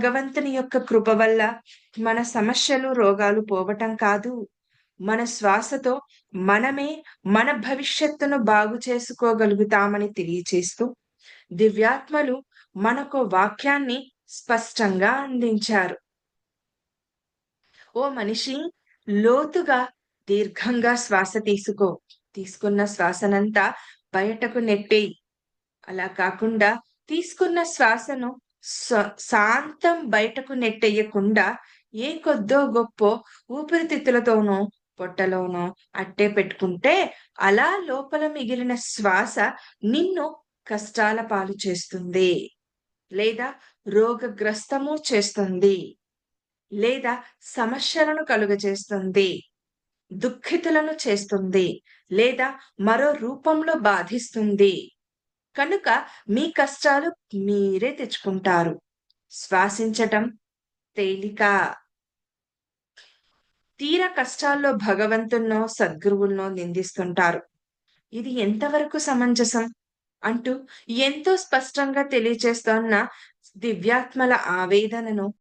భగవంతుని యొక్క కృప వల్ల మన సమస్యలు, రోగాలు పోవటం కాదు. మన శ్వాసతో మనమే మన భవిష్యత్తును బాగు చేసుకోగలుగుతామని తెలియచేస్తూ, దివ్యాత్మలు మనకో వాక్యాన్ని స్పష్టంగా అందించారు. ఓ మనిషి, లోతుగా, దీర్ఘంగా శ్వాస తీసుకో. తీసుకున్న శ్వాసనంతా బయటకు నెట్టేయి. అలా కాకుండా తీసుకున్న శ్వాసను శాంతం బయటకు నెట్టెయ్యకుండా ఏ కొద్దో గొప్పో ఊపిరితిత్తులతోనో, పొట్టలోనో అట్టే పెట్టుకుంటే అలా లోపల మిగిలిన శ్వాస నిన్ను కష్టాల పాలు చేస్తుంది. లేదా రోగగ్రస్తము చేస్తుంది. లేదా సమస్యలను కలుగజేస్తుంది. దుఃఖితులను చేస్తుంది. లేదా మరో రూపంలో బాధిస్తుంది. కనుక మీ కష్టాలు మీరే తెచ్చుకుంటారు. శ్వాసించటం తేలిక. తీరా కష్టాల్లో భగవంతున్నో, సద్గురువులనో నిందిస్తుంటారు. ఇది ఎంతవరకు సమంజసం? అంటూ ఎంతో స్పష్టంగా తెలియచేస్తోన్న దివ్యాత్మల ఆవేదనను